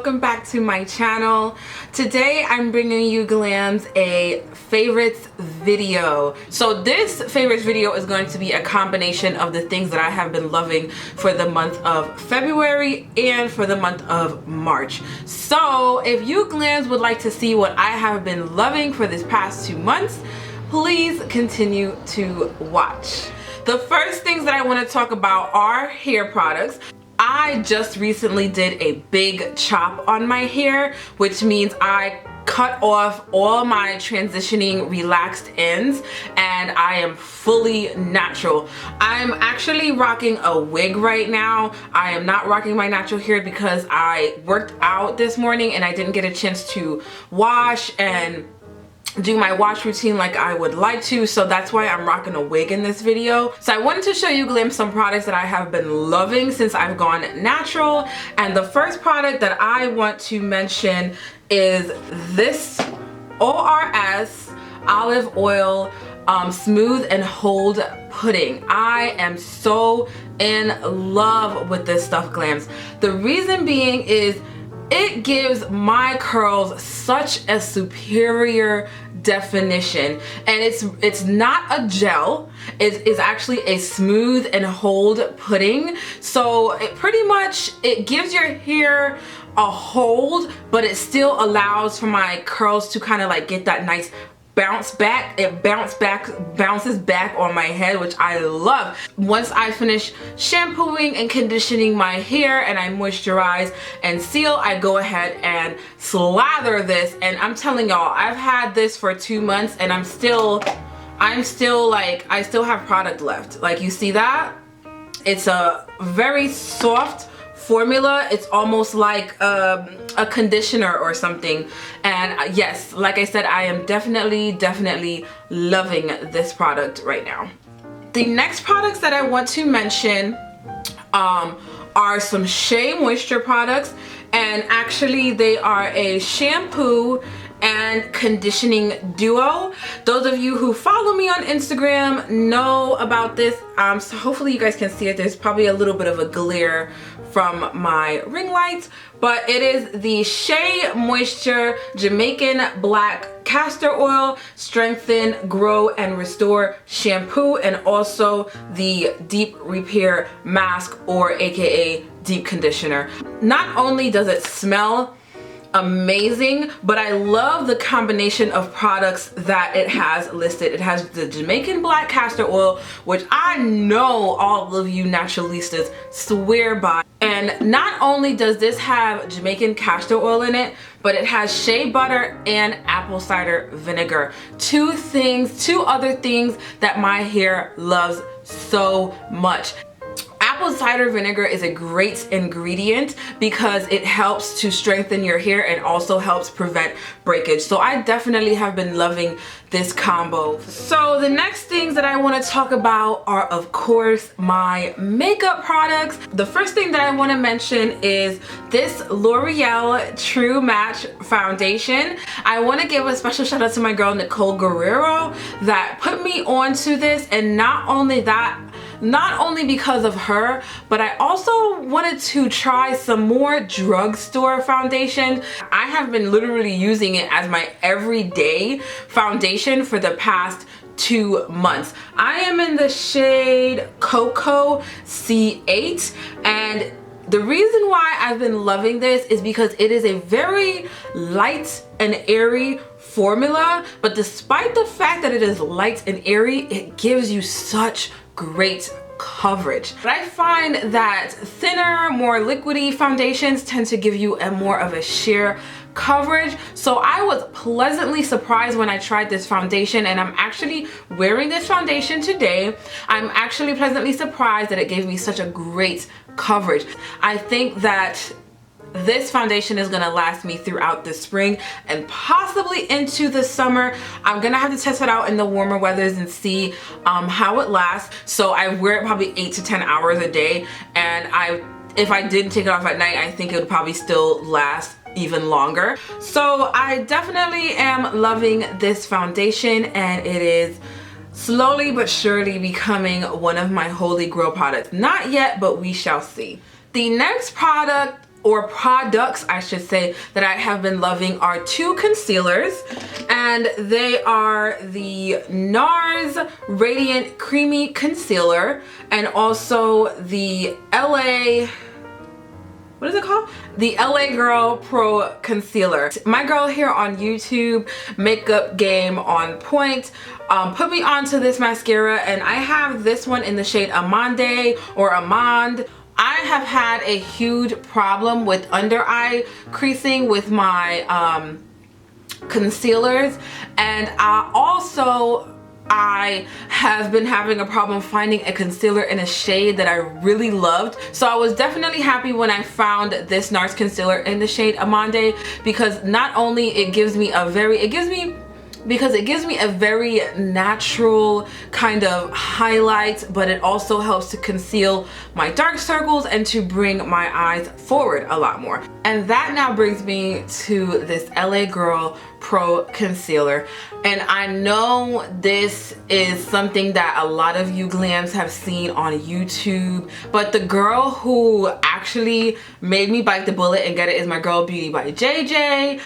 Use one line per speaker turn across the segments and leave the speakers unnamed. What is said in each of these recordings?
welcome back to my channel. Today I'm bringing you Glams a favorites video. So this favorites video is going to be a combination of the things that I have been loving for the month of February and for the month of March. So if you Glams would like to see what I have been loving for this past 2 months, please continue to watch. The first things that I want to talk about are hair products. I just recently did a big chop on my hair, which means I cut off all my transitioning relaxed ends and I am fully natural. I'm actually rocking a wig right now. I am not rocking my natural hair because I worked out this morning and I didn't get a chance to wash and do my wash routine like I would like to, so that's why I'm rocking a wig in this video. So I wanted to show you Glams some products that I have been loving since I've gone natural, and the first product that I want to mention is this ORS olive oil smooth and hold pudding. I am so in love with this stuff, Glams. The reason being is it gives my curls such a superior definition, and it's not a gel. It is actually a smooth and hold pudding. So it pretty much, it gives your hair a hold, but it still allows for my curls to kind of like get that nice bounce back. It bounces back on my head, which I love. Once I finish shampooing and conditioning my hair and I moisturize and seal, I go ahead and slather this, and I'm telling y'all, I've had this for 2 months and I'm still like, I still have product left. Like, you see that? It's a very soft formula. It's almost like a conditioner or something, and yes, like I said, I am definitely loving this product right now. The next products that I want to mention are some Shea Moisture products, and actually they are a shampoo and conditioning duo. Those of you who follow me on Instagram know about this. So hopefully you guys can see it. There's probably a little bit of a glare from my ring lights, but it is the Shea Moisture Jamaican Black Castor Oil Strengthen, Grow, and Restore Shampoo, and also the Deep Repair Mask, or aka Deep Conditioner. Not only does it smell amazing, but I love the combination of products that it has listed. It has the Jamaican Black Castor Oil, which I know all of you naturalistas swear by. And not only does this have Jamaican castor oil in it, but it has shea butter and apple cider vinegar. Two other things that my hair loves so much. Apple cider vinegar is a great ingredient because it helps to strengthen your hair and also helps prevent breakage. So I definitely have been loving this combo. So the next things that I want to talk about are, of course, my makeup products. The first thing that I want to mention is this Loreal True Match foundation. I want to give a special shout out to my girl Nicole Guerrero that put me onto this, and not only because of her, but I also wanted to try some more drugstore foundation. I have been literally using it as my everyday foundation for the past 2 months. I am in the shade Cocoa C8, and the reason why I've been loving this is because it is a very light and airy formula, but despite the fact that it is light and airy, it gives you such great coverage. But I find that thinner, more liquidy foundations tend to give you a more of a sheer coverage. So I was pleasantly surprised when I tried this foundation, and I'm actually wearing this foundation today. I'm actually pleasantly surprised that it gave me such a great coverage. I think that this foundation is gonna last me throughout the spring and possibly into the summer. I'm gonna have to test it out in the warmer weathers and see how it lasts. So I wear it probably 8 to 10 hours a day, and if I didn't take it off at night, I think it would probably still last even longer. So I definitely am loving this foundation, and it is slowly but surely becoming one of my holy grail products. Not yet, but we shall see. The next product or products I should say, that I have been loving are two concealers, and they are the NARS Radiant Creamy Concealer and also the what is it called? The LA Girl Pro Concealer. My girl here on YouTube, makeup game on point, put me onto this mascara, and I have this one in the shade Amande or Amande. I have had a huge problem with under eye creasing with my concealers, and I have been having a problem finding a concealer in a shade that I really loved. So I was definitely happy when I found this NARS concealer in the shade Amande, because not only it gives me a very natural kind of highlight, but it also helps to conceal my dark circles and to bring my eyes forward a lot more. And that now brings me to this LA Girl Pro Concealer. And I know this is something that a lot of you glams have seen on YouTube, but the girl who actually made me bite the bullet and get it is my girl Beauty by JJ.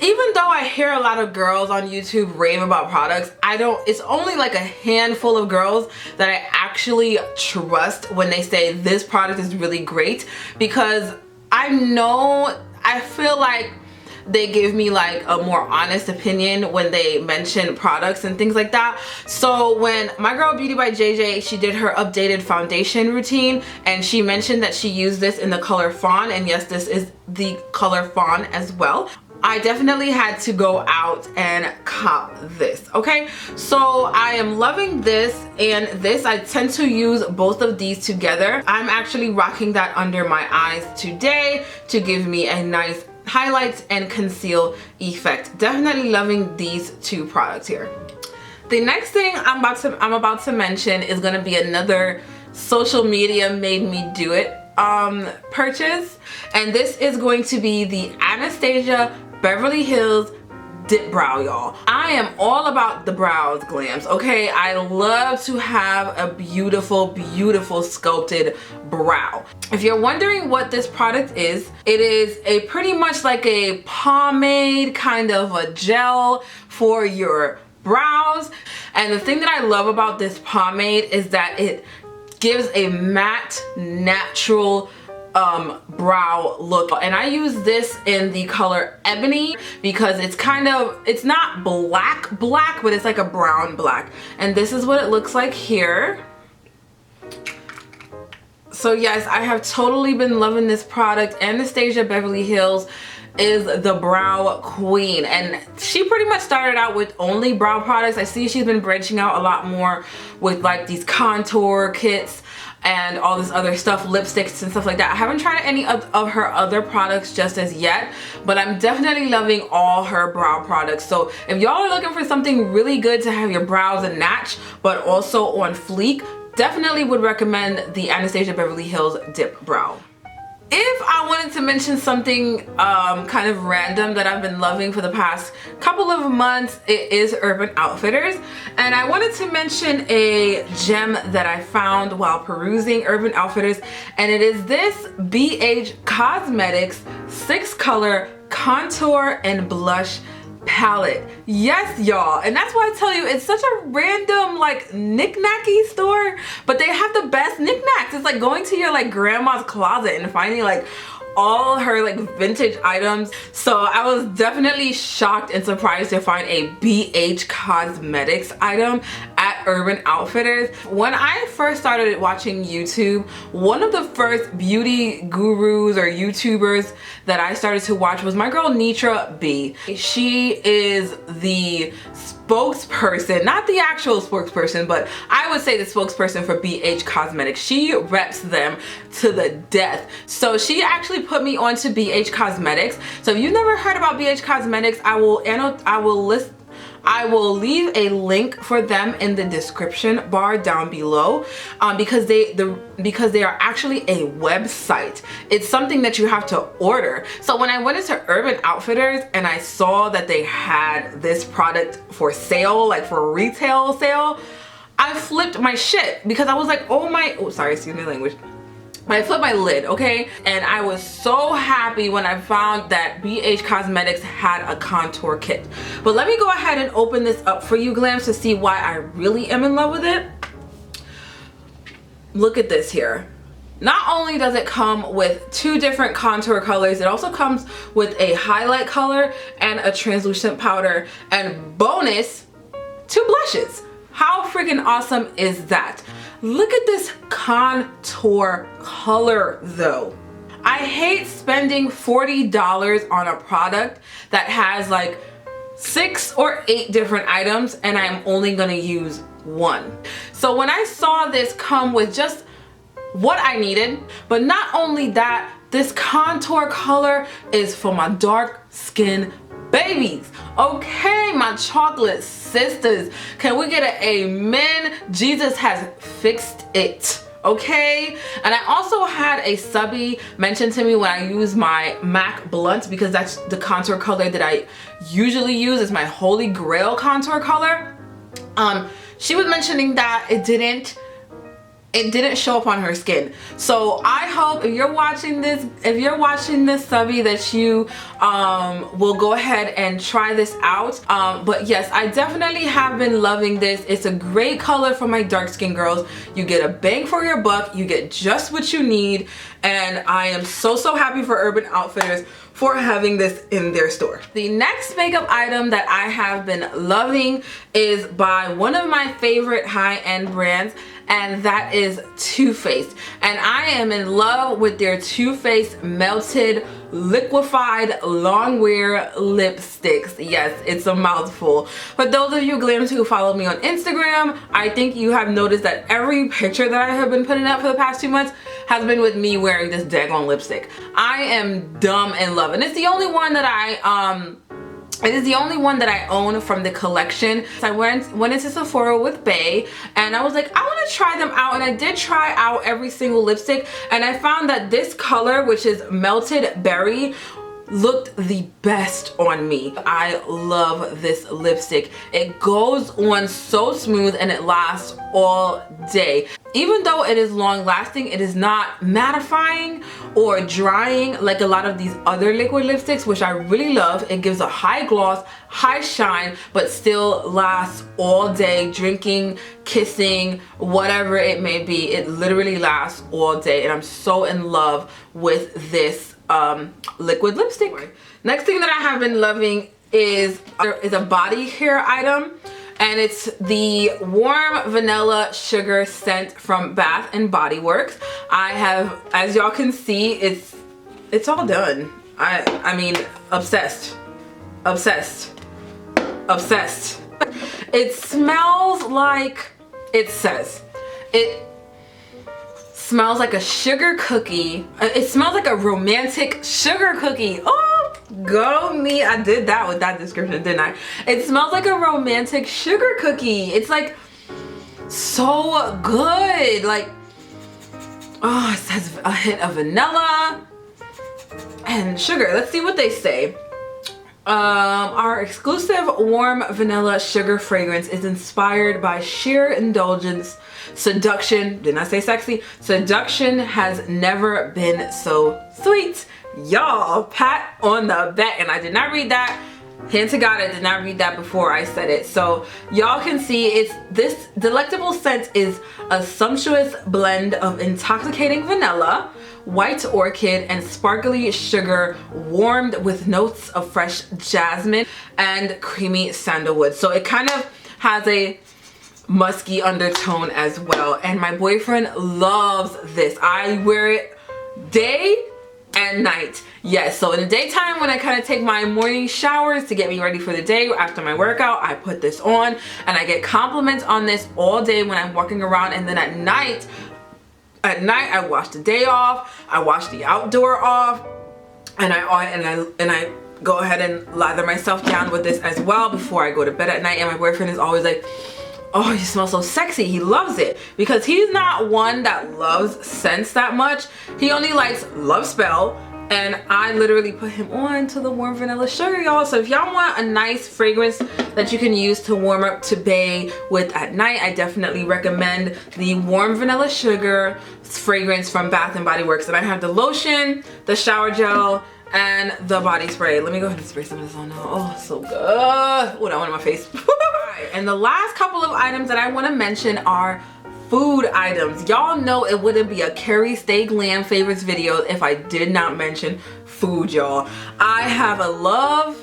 Even though I hear a lot of girls on YouTube rave about products, it's only like a handful of girls that I actually trust when they say this product is really great, because I feel like they give me like a more honest opinion when they mention products and things like that. So when my girl Beauty by JJ, she did her updated foundation routine, and she mentioned that she used this in the color Fawn, and yes, this is the color Fawn as well. I definitely had to go out and cop this, okay? So I am loving this and this. I tend to use both of these together. I'm actually rocking that under my eyes today to give me a nice highlight and conceal effect. Definitely loving these two products here. The next thing I'm about to mention is gonna be another social media made me do it purchase, and this is going to be the Anastasia Beverly Hills Dip Brow, y'all. I am all about the brows, glams, okay? I love to have a beautiful, beautiful sculpted brow. If you're wondering what this product is, it is a pretty much like a pomade, kind of a gel for your brows. And the thing that I love about this pomade is that it gives a matte, natural brow look, and I use this in the color Ebony because it's not black, but it's like a brown black, and this is what it looks like here. So yes, I have totally been loving this product. Anastasia Beverly Hills is the brow queen, and she pretty much started out with only brow products. I see she's been branching out a lot more with like these contour kits and all this other stuff, lipsticks and stuff like that. I haven't tried any of her other products just as yet, but I'm definitely loving all her brow products. So if y'all are looking for something really good to have your brows a natch but also on fleek, definitely would recommend the Anastasia Beverly Hills Dip Brow. If I wanted to mention something kind of random that I've been loving for the past couple of months, it is Urban Outfitters. And I wanted to mention a gem that I found while perusing Urban Outfitters, and it is this BH Cosmetics 6-color contour and blush palette. Yes, y'all, and that's why I tell you it's such a random like knick-knacky store, but they have the best knickknacks. It's like going to your like grandma's closet and finding like all her like vintage items. So I was definitely shocked and surprised to find a BH Cosmetics item at Urban Outfitters. When I first started watching YouTube, one of the first beauty gurus or YouTubers that I started to watch was my girl Nitra B. She is the spokesperson, not the actual spokesperson, but I would say the spokesperson for BH Cosmetics. She reps them to the death. So she actually put me onto BH Cosmetics. So if you've never heard about BH Cosmetics, I will leave a link for them in the description bar down below, because they are actually a website. It's something that you have to order. So when I went into Urban Outfitters and I saw that they had this product for sale, like for retail sale, I flipped my shit because I was like, oh, sorry, excuse me language. I flipped my lid, okay? And I was so happy when I found that BH Cosmetics had a contour kit. But let me go ahead and open this up for you, Glams, to see why I really am in love with it. Look at this here. Not only does it come with 2 different contour colors, it also comes with a highlight color and a translucent powder, and bonus, 2 blushes. How freaking awesome is that? Look at this contour color though. I hate spending $40 on a product that has like 6 or 8 different items and I'm only gonna use 1. So when I saw this come with just what I needed, but not only that, this contour color is for my dark skin babies. Okay, my chocolate sisters, can we get an amen? Jesus has fixed it. Okay, and I also had a subby mention to me when I use my MAC Blunt, because that's the contour color that I usually use. It's my holy grail contour color. She was mentioning that it didn't show up on her skin. So I hope if you're watching this subby, that you will go ahead and try this out. But yes, I definitely have been loving this. It's a great color for my dark skin girls. You get a bang for your buck, you get just what you need, and I am so happy for Urban Outfitters for having this in their store. The next makeup item that I have been loving is by one of my favorite high-end brands, and that is TwoFace. And I am in love with their TwoFace Melted Liquefied Long Wear Lipsticks. Yes, it's a mouthful. For those of you Glams who follow me on Instagram, I think you have noticed that every picture that I have been putting up for the past 2 months has been with me wearing this daggone lipstick. I am dumb in love, and it's the only one that it is the only one that I own from the collection. So I went into Sephora with Bae, and I was like, I want to try them out, and I did try out every single lipstick, and I found that this color, which is Melted Berry, looked the best on me. I love this lipstick. It goes on so smooth and it lasts all day. Even though it is long lasting, it is not mattifying or drying like a lot of these other liquid lipsticks, which I really love. It gives a high gloss, high shine, but still lasts all day, drinking, kissing, whatever it may be. It literally lasts all day, and I'm so in love with this liquid lipstick. Next thing that I have been loving is a body care item, and it's the warm vanilla sugar scent from Bath and Body Works. I have, as y'all can see, it's all done. I mean, obsessed. It smells like it says. It smells like a sugar cookie. It smells like a romantic sugar cookie. Oh, go me. I did that with that description, didn't I? It smells like a romantic sugar cookie. It's like so good. Like, oh, it says a hint of vanilla and sugar. Let's see what they say. Our exclusive warm vanilla sugar fragrance is inspired by sheer indulgence, seduction. Didn't I say sexy? Seduction has never been so sweet. Y'all, pat on the back. And I did not read that. Hand to God, I did not read that before I said it. So y'all can see this delectable scent is a sumptuous blend of intoxicating vanilla, white orchid, and sparkly sugar, warmed with notes of fresh jasmine and creamy sandalwood. So it kind of has a musky undertone as well, and my boyfriend loves this. I wear it day and night. Yes, so in the daytime when I kind of take my morning showers to get me ready for the day after my workout, I put this on, and I get compliments on this all day when I'm walking around. And then at night I wash the day off, I wash the outdoor off, and I go ahead and lather myself down with this as well before I go to bed at night. And my boyfriend is always like, oh, you smell so sexy. He loves it because he's not one that loves scents that much. He only likes Love Spell and I literally put him on to the warm vanilla sugar, y'all. So if y'all want a nice fragrance that you can use to warm up to bae with at night, I definitely recommend the warm vanilla sugar fragrance from Bath & Body Works. And I have the lotion, the shower gel, and the body spray. Let me go ahead and spray some of this on now. Oh, so good. Oh, that one in my face. And the last couple of items that I want to mention are food items. Y'all know it wouldn't be a KerryStayGlam favorites video if I did not mention food, y'all. I have a love,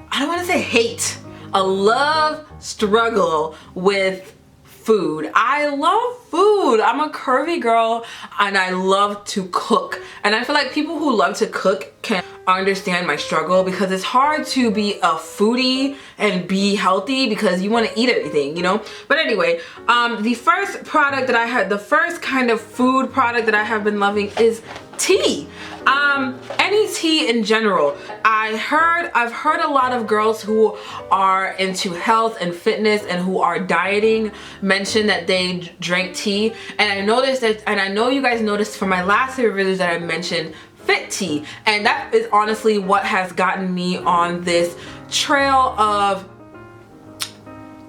I don't want to say hate, a love struggle with food. I love food. I'm a curvy girl and I love to cook. And I feel like people who love to cook can understand my struggle, because it's hard to be a foodie and be healthy because you want to eat everything, you know. But anyway, the first product that I had, the first kind of food product that I have been loving is tea. Any tea in general. I've heard a lot of girls who are into health and fitness and who are dieting mention that they drink tea, and I noticed that, and I know you guys noticed from my last favorite videos that I mentioned fit tea, and that is honestly what has gotten me on this trail of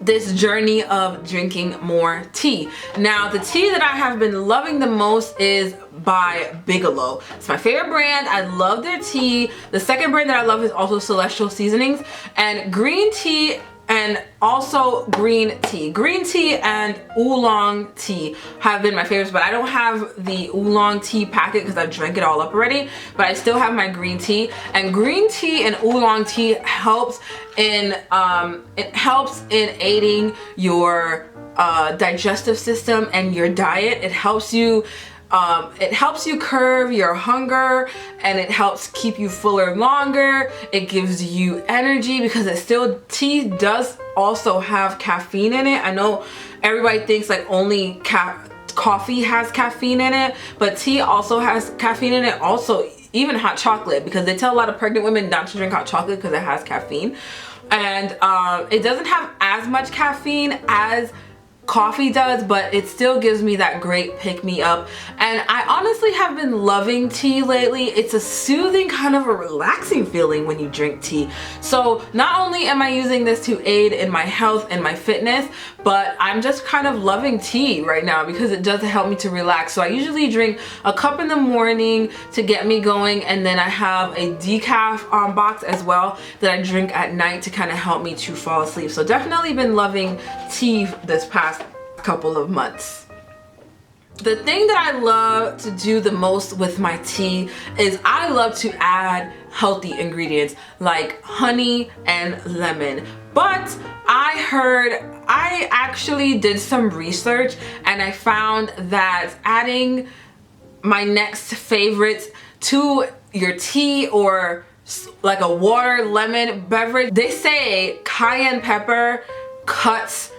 this journey of drinking more tea. Now, the tea that I have been loving the most is by Bigelow. It's my favorite brand. I love their tea. The second brand that I love is also Celestial Seasonings, and green tea, and also green tea. Green tea and oolong tea have been my favorites, but I don't have the oolong tea packet because I drank it all up already, but I still have my green tea. And green tea and oolong tea helps in aiding your digestive system and your diet. It helps you curb your hunger, and it helps keep you fuller longer. It gives you energy because tea does also have caffeine in it. I know everybody thinks like only coffee has caffeine in it, but tea also has caffeine in it. Also, even hot chocolate, because they tell a lot of pregnant women not to drink hot chocolate because it has caffeine. And it doesn't have as much caffeine as coffee does, but it still gives me that great pick-me-up. And I honestly have been loving tea lately. It's a soothing, kind of a relaxing feeling when you drink tea. So not only am I using this to aid in my health and my fitness, but I'm just kind of loving tea right now because it does help me to relax. So I usually drink a cup in the morning to get me going, and then I have a decaf box as well that I drink at night to kind of help me to fall asleep. So definitely been loving tea this past couple of months. The thing that I love to do the most with my tea is I love to add healthy ingredients like honey and lemon. But I actually did some research, and I found that adding my next favorites to your tea or like a water lemon beverage, they say cayenne pepper cuts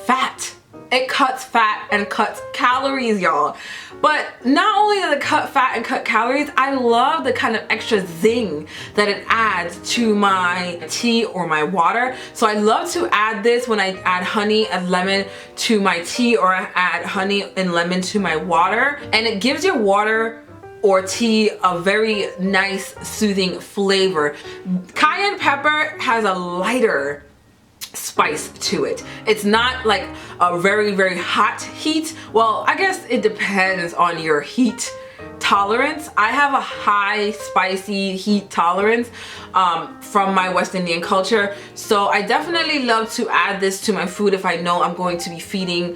fat. It cuts fat and cuts calories, y'all. But not only does it cut fat and cut calories, I love the kind of extra zing that it adds to my tea or my water. So I love to add this when I add honey and lemon to my tea, or I add honey and lemon to my water. And it gives your water or tea a very nice, soothing flavor. Cayenne pepper has a lighter spice to it. It's not like a very, very hot heat. Well, I guess it depends on your heat tolerance. I have a high spicy heat tolerance from my West Indian culture, so I definitely love to add this to my food if I know I'm going to be feeding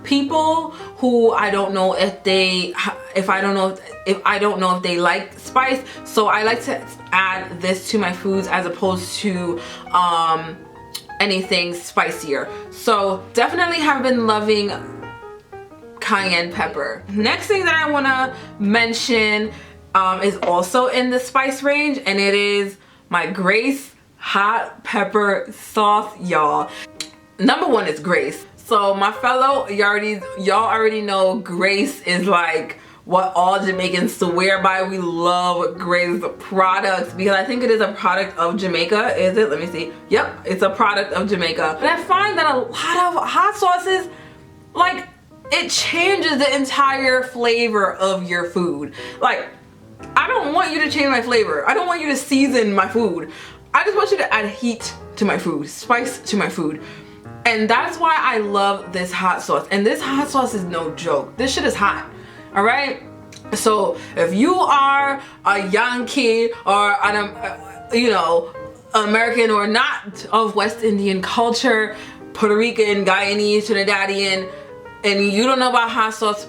people who I don't know if they like spice. So I like to add this to my foods as opposed to anything spicier. So definitely have been loving cayenne pepper. Next thing that I want to mention is also in the spice range, and it is my Grace hot pepper sauce, y'all. Number one is Grace. So my fellow, y'all already know Grace is like what all Jamaicans swear by. We love Grace products because I think it is a product of Jamaica. Is it? Let me see. Yep, it's a product of Jamaica. But I find that a lot of hot sauces, like, it changes the entire flavor of your food. Like, I don't want you to change my flavor. I don't want you to season my food. I just want you to add heat to my food, spice to my food. And that's why I love this hot sauce. And this hot sauce is no joke. This shit is hot, all right? So if you are a young kid or you know, American or not of West Indian culture, Puerto Rican, Guyanese, Trinidadian, and you don't know about hot sauce,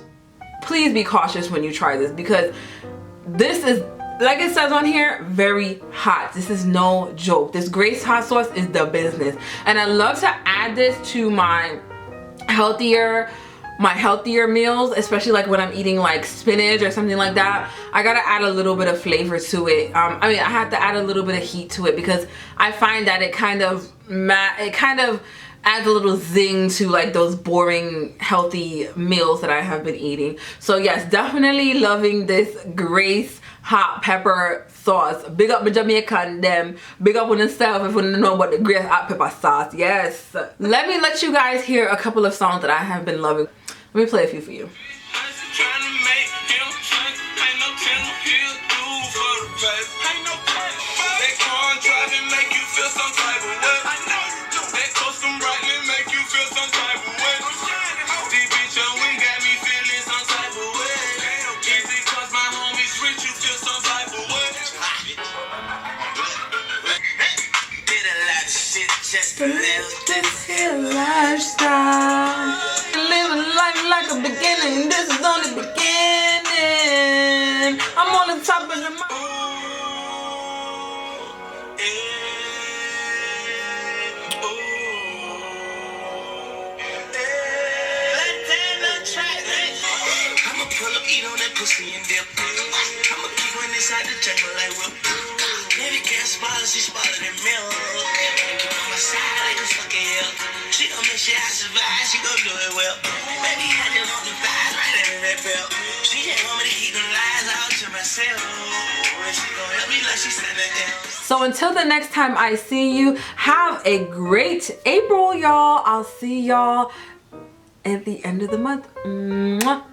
please be cautious when you try this, because this is, like it says on here, very hot. This is no joke. This Grace hot sauce is the business. And I love to add this to my healthier meals, especially like when I'm eating like spinach or something like that. I gotta add a little bit of flavor to it. I mean, I have to add a little bit of heat to it, because I find that it kind of adds a little zing to like those boring healthy meals that I have been eating. So yes, definitely loving this Grace hot pepper sauce. Big up my Jamaican them. Big up on yourself if you want to know about the Grace hot pepper sauce. Yes. Let me let you guys hear a couple of songs that I have been loving. Let me play a few for you.
Just to live this here lifestyle, living life like a beginning. This is only beginning. I'm on the top of the mountain. I'ma pull up, eat on that pussy and dip. I'ma keep one inside the jungle like whip. Baby girl smaller, she smaller than milk. Keep on my side like a fucking hill. She gon' make sure I survive, she gon' do it well. Baby, I just want the vibes right under that belt. She just want me to keep them lies all to myself. She gon' help me like she said that.
So until the next time I see you, have a great April, y'all. I'll see y'all at the end of the month. Mwah.